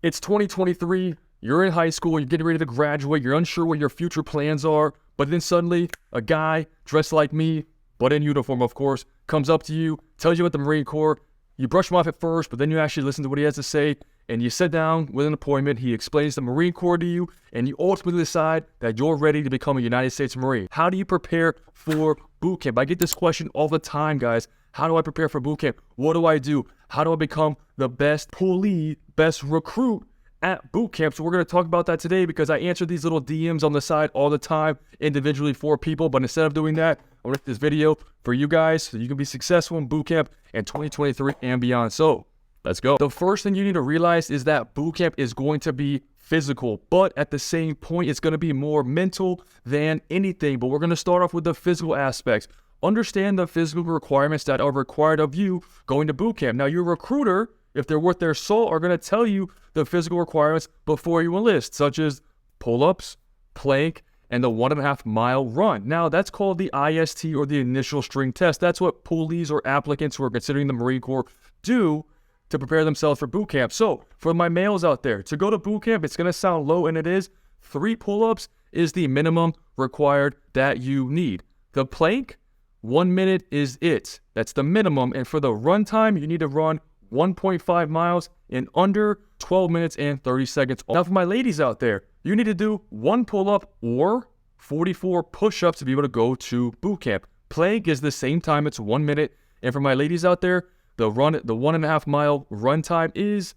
It's 2023, you're in high school, you're getting ready to graduate, you're unsure what your future plans are, but then suddenly a guy dressed like me, but in uniform of course, comes up to you, tells you about the Marine Corps. You brush him off at first, but then you actually listen to what he has to say, and you sit down with an appointment, he explains the Marine Corps to you, and you ultimately decide that you're ready to become a United States Marine. How do you prepare for boot camp? I get this question all the time, guys. How do I prepare for boot camp? What do I do? How do I become the best pulley, best recruit at boot camp? So we're going to talk about that today because I answer these little DMs on the side all the time individually for people. But instead of doing that, I want to make this video for you guys so you can be successful in boot camp in 2023 and beyond. So let's go. The first thing you need to realize is that boot camp is going to be physical, but at the same point, it's going to be more mental than anything. But we're going to start off with the physical aspects. Understand the physical requirements that are required of you going to boot camp. Now, your recruiter, if they're worth their salt, are going to tell you the physical requirements before you enlist, such as pull-ups, plank, and the 1.5 mile run. Now, that's called the IST or the initial string test. That's what pulleys or applicants who are considering the Marine Corps do to prepare themselves for boot camp. So, for my males out there, to go to boot camp, it's going to sound low, and it is. 3 pull-ups is the minimum required that you need. The plank, 1 minute is it. That's the minimum. And for the run time, you need to run 1.5 miles in under 12 minutes and 30 seconds. Now, for my ladies out there, you need to do 1 pull-up or 44 push-ups to be able to go to boot camp. Plank is the same time. It's 1 minute. And for my ladies out there, the 1.5 mile run time is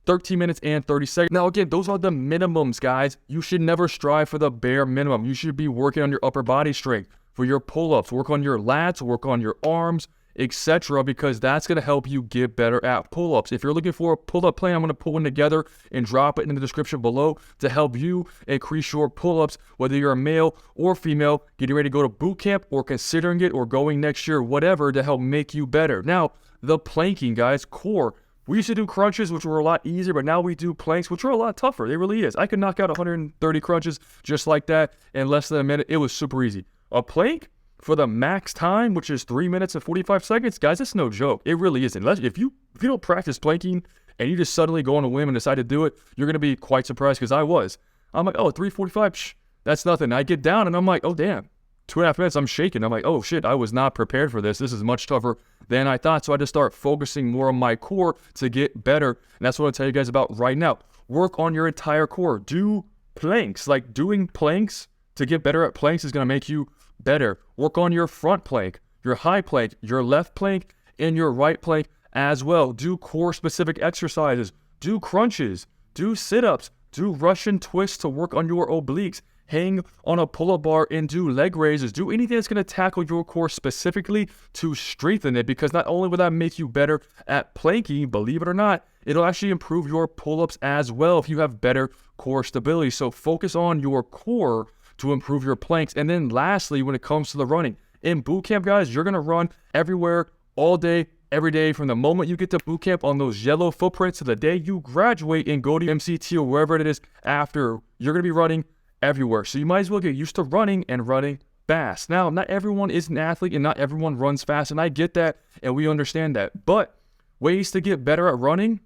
13 minutes and 30 seconds. Now, again, those are the minimums, guys. You should never strive for the bare minimum. You should be working on your upper body strength. For your pull-ups, work on your lats, work on your arms, etc. because that's going to help you get better at pull-ups. If you're looking for a pull-up plan, I'm going to put one together and drop it in the description below to help you increase your pull-ups, whether you're a male or female, getting ready to go to boot camp or considering it or going next year, whatever, to help make you better. Now, the planking, guys, core. We used to do crunches, which were a lot easier, but now we do planks, which are a lot tougher. It really is. I could knock out 130 crunches just like that in less than a minute. It was super easy. A plank for the max time, which is 3 minutes and 45 seconds, guys, it's no joke. It really isn't. If you don't practice planking and you just suddenly go on a whim and decide to do it, you're going to be quite surprised because I was. I'm like, oh, 3:45, that's nothing. I get down and I'm like, oh, damn. 2.5 minutes, I'm shaking. I'm like, oh, shit, I was not prepared for this. This is much tougher than I thought. So I had to start focusing more on my core to get better. And that's what I'll tell you guys about right now. Work on your entire core. Do planks. Like doing planks to get better at planks is going to make you better. Work on your front plank, your high plank, your left plank, and your right plank as well. Do core specific exercises. Do crunches. Do sit-ups. Do Russian twists to work on your obliques. Hang on a pull-up bar and do leg raises. Do anything that's going to tackle your core specifically to strengthen it, because not only will that make you better at planking, believe it or not, it'll actually improve your pull-ups as well if you have better core stability. So focus on your core to improve your planks. And then lastly, when it comes to the running, in boot camp, guys, you're going to run everywhere, all day, every day, from the moment you get to boot camp on those yellow footprints to the day you graduate and go to MCT or wherever it is after. You're going to be running everywhere. So you might as well get used to running and running fast. Now, not everyone is an athlete and not everyone runs fast, and I get that and we understand that. But ways to get better at running,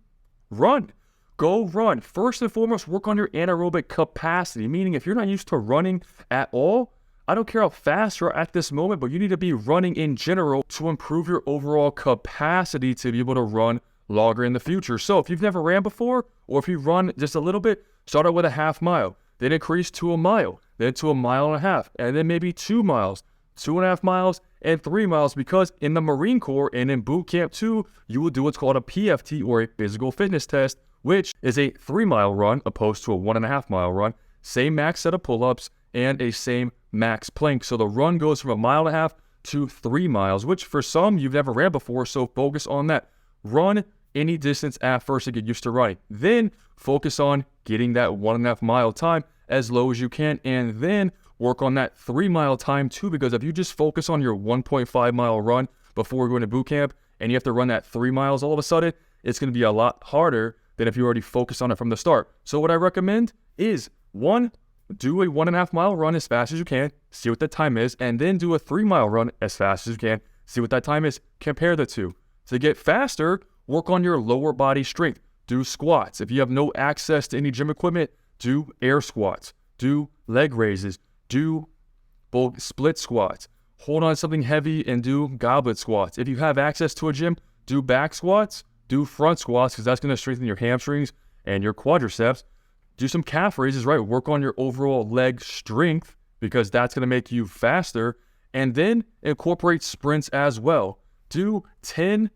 run. Go run. First and foremost, work on your anaerobic capacity, meaning if you're not used to running at all, I don't care how fast you're at this moment, but you need to be running in general to improve your overall capacity to be able to run longer in the future. So if you've never ran before, or if you run just a little bit, start out with a half mile, then increase to a mile, then to 1.5 miles, and then maybe 2 miles, 2.5 miles, and 3 miles, because in the Marine Corps and in boot camp too, you will do what's called a PFT or a physical fitness test, which is a 3-mile run opposed to a 1.5 mile run, same max set of pull-ups, and a same max plank. So the run goes from 1.5 miles to 3 miles, which for some you've never ran before, so focus on that. Run any distance at first to get used to running. Then focus on getting that 1.5 mile time as low as you can, and then work on that 3 mile time too, because if you just focus on your 1.5 mile run before going to boot camp and you have to run that 3 miles all of a sudden, it's going to be a lot harder than if you already focused on it from the start. So what I recommend is, 1, do a 1.5 mile run as fast as you can, see what the time is, and then do a 3 mile run as fast as you can, see what that time is, compare the two. To get faster, work on your lower body strength. do squats. If you have no access to any gym equipment, do air squats, do leg raises, do both split squats. Hold on to something heavy and do goblet squats. If you have access to a gym, do back squats, do front squats, because that's going to strengthen your hamstrings and your quadriceps. Do some calf raises, right? Work on your overall leg strength, because that's going to make you faster. And then incorporate sprints as well. Do 10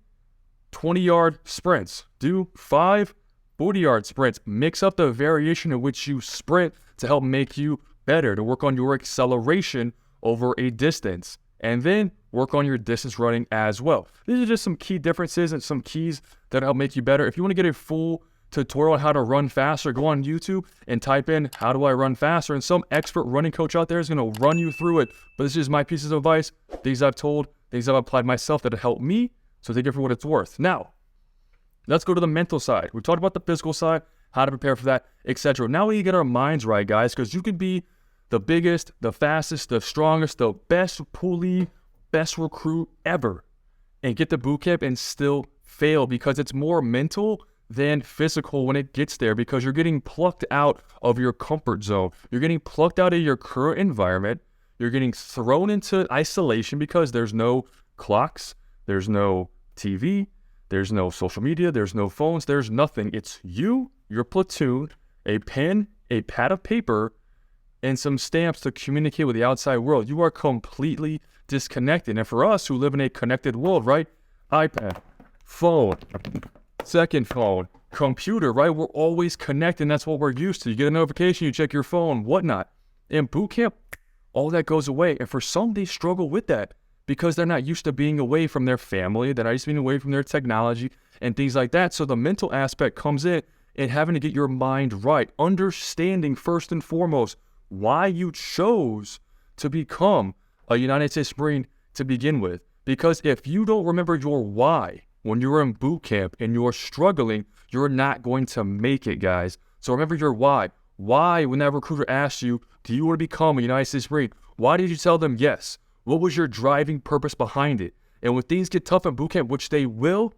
20-yard sprints. Do 5 40-yard sprints. Mix up the variation in which you sprint to help make you better, to work on your acceleration over a distance. And then work on your distance running as well. These are just some key differences and some keys that help make you better. If you want to get a full tutorial on how to run faster, go on YouTube and type in, how do I run faster? And some expert running coach out there is going to run you through it. But this is my pieces of advice, things I've told, things I've applied myself that have helped me. So take it for what it's worth. Now, let's go to the mental side. We talked about the physical side, how to prepare for that, etc. Now we get our minds right, guys, because you can be the biggest, the fastest, the strongest, the best pulley, best recruit ever, and get to boot camp and still fail, because it's more mental than physical when it gets there, because you're getting plucked out of your comfort zone. You're getting plucked out of your current environment. You're getting thrown into isolation because there's no clocks, there's no TV, there's no social media, there's no phones, there's nothing. It's you, your platoon, a pen, a pad of paper, and some stamps to communicate with the outside world. You are completely disconnected. And for us who live in a connected world, right? iPad, phone, second phone, computer, right? We're always connected, and that's what we're used to. You get a notification, you check your phone, whatnot. In boot camp, all that goes away. And for some, they struggle with that because they're not used to being away from their family. They're not used to being away from their technology and things like that. So the mental aspect comes in and having to get your mind right. Understanding first and foremost why you chose to become a United States Marine to begin with. Because if you don't remember your why when you're in boot camp and you're struggling, you're not going to make it, guys. So remember your why. Why, when that recruiter asks you, do you want to become a United States Marine? Why did you tell them yes? What was your driving purpose behind it? And when things get tough in boot camp, which they will,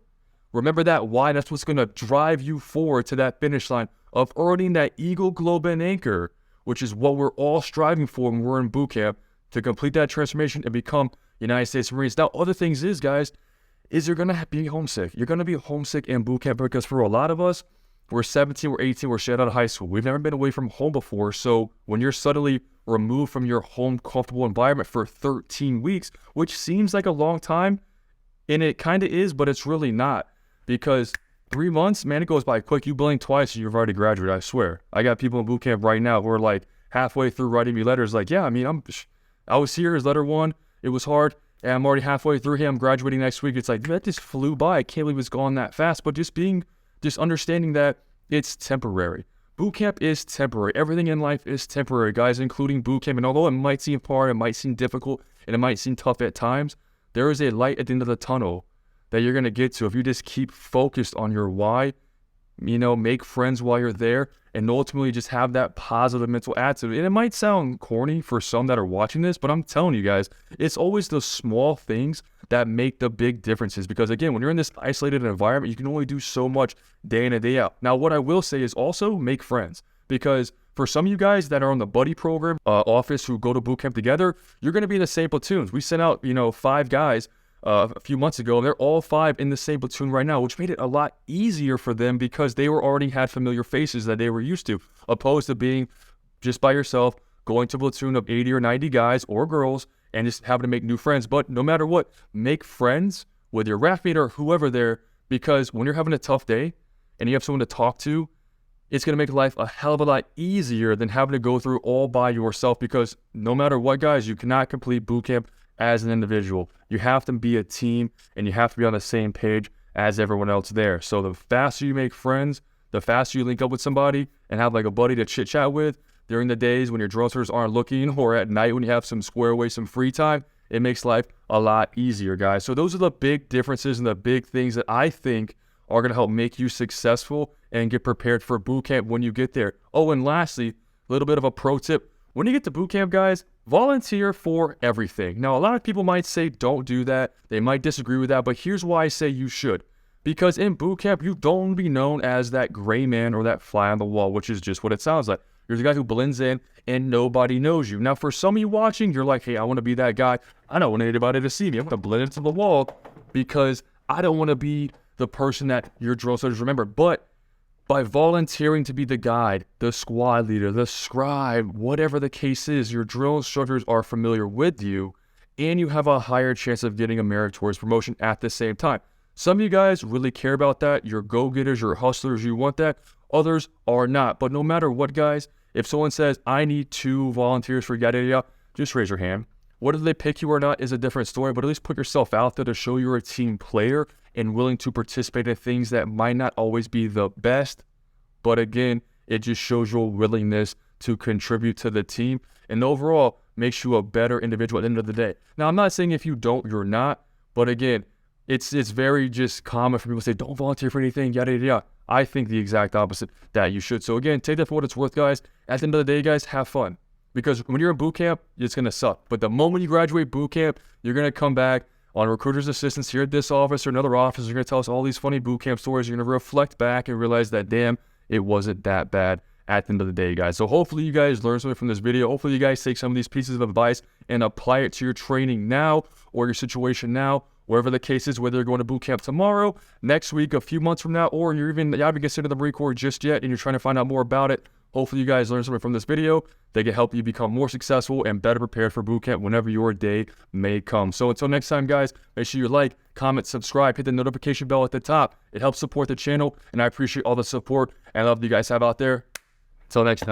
remember that why. That's what's going to drive you forward to that finish line of earning that Eagle, Globe, and Anchor, which is what we're all striving for when we're in boot camp, to complete that transformation and become United States Marines. Now, other things is, guys, is you're going to be homesick. You're going to be homesick in boot camp because for a lot of us, we're 17, we're 18, we're straight out of high school. We've never been away from home before. So when you're suddenly removed from your home comfortable environment for 13 weeks, which seems like a long time, and it kind of is, but it's really not, because 3 months, man, it goes by quick. You blink twice and you've already graduated, I swear. I got people in boot camp right now who are like halfway through writing me letters like, yeah, I mean, I was here as letter 1. It was hard. And I'm already halfway through here. I'm graduating next week. It's like, that just flew by. I can't believe it's gone that fast. But just understanding that it's temporary. Boot camp is temporary. Everything in life is temporary, guys, including boot camp. And although it might seem hard, it might seem difficult, and it might seem tough at times, there is a light at the end of the tunnel that you're going to get to if you just keep focused on your why, make friends while you're there, and ultimately just have that positive mental attitude. And it might sound corny for some that are watching this, but I'm telling you guys, it's always the small things that make the big differences. Because again, when you're in this isolated environment, you can only do so much day in and day out. Now, what I will say is also make friends, because for some of you guys that are on the buddy program office who go to boot camp together, you're going to be in the same platoons. We sent out, 5 guys a few months ago, and they're all 5 in the same platoon right now, which made it a lot easier for them because they already had familiar faces that they were used to, opposed to being just by yourself, going to a platoon of 80 or 90 guys or girls and just having to make new friends. But no matter what, make friends with your raft mate or whoever there, because when you're having a tough day and you have someone to talk to, it's going to make life a hell of a lot easier than having to go through all by yourself, because no matter what, guys, you cannot complete boot camp as an individual. You have to be a team, and you have to be on the same page as everyone else there. So the faster you make friends, the faster you link up with somebody and have like a buddy to chit chat with during the days when your drill instructors aren't looking, or at night when you have some square away, some free time, it makes life a lot easier, guys. So those are the big differences and the big things that I think are going to help make you successful and get prepared for boot camp when you get there. Oh, and lastly, a little bit of a pro tip. When you get to boot camp, guys, volunteer for everything. Now, a lot of people might say don't do that. They might disagree with that, but here's why I say you should. Because in boot camp, you don't want to be known as that gray man or that fly on the wall, which is just what it sounds like. You're the guy who blends in and nobody knows you. Now, for some of you watching, you're like, hey, I want to be that guy. I don't want anybody to see me. I'm going to blend into the wall because I don't want to be the person that your drill instructors remember. But by volunteering to be the guide, the squad leader, the scribe, whatever the case is, your drill instructors are familiar with you, and you have a higher chance of getting a meritorious promotion at the same time. Some of you guys really care about that. You're go-getters, you're hustlers, you want that. Others are not. But no matter what, guys, if someone says, I need 2 volunteers for yada yada, just raise your hand. Whether they pick you or not is a different story, but at least put yourself out there to show you're a team player and willing to participate in things that might not always be the best. But again, it just shows your willingness to contribute to the team and overall makes you a better individual at the end of the day. Now, I'm not saying if you don't, you're not. But again, it's very just common for people to say, don't volunteer for anything, yada, yada, yada. I think the exact opposite, that you should. So again, take that for what it's worth, guys. At the end of the day, guys, have fun. Because when you're in boot camp, it's going to suck. But the moment you graduate boot camp, you're going to come back on recruiter's assistance here at this office or another office. You're going to tell us all these funny boot camp stories. You're going to reflect back and realize that, damn, it wasn't that bad at the end of the day, guys. So hopefully you guys learned something from this video. Hopefully you guys take some of these pieces of advice and apply it to your training now or your situation now, wherever the case is, whether you're going to boot camp tomorrow, next week, a few months from now, or you haven't considered the Marine Corps just yet and you're trying to find out more about it. Hopefully you guys learned something from this video that can help you become more successful and better prepared for boot camp whenever your day may come. So until next time, guys, make sure you like, comment, subscribe, hit the notification bell at the top. It helps support the channel, and I appreciate all the support and love you guys have out there. Until next time.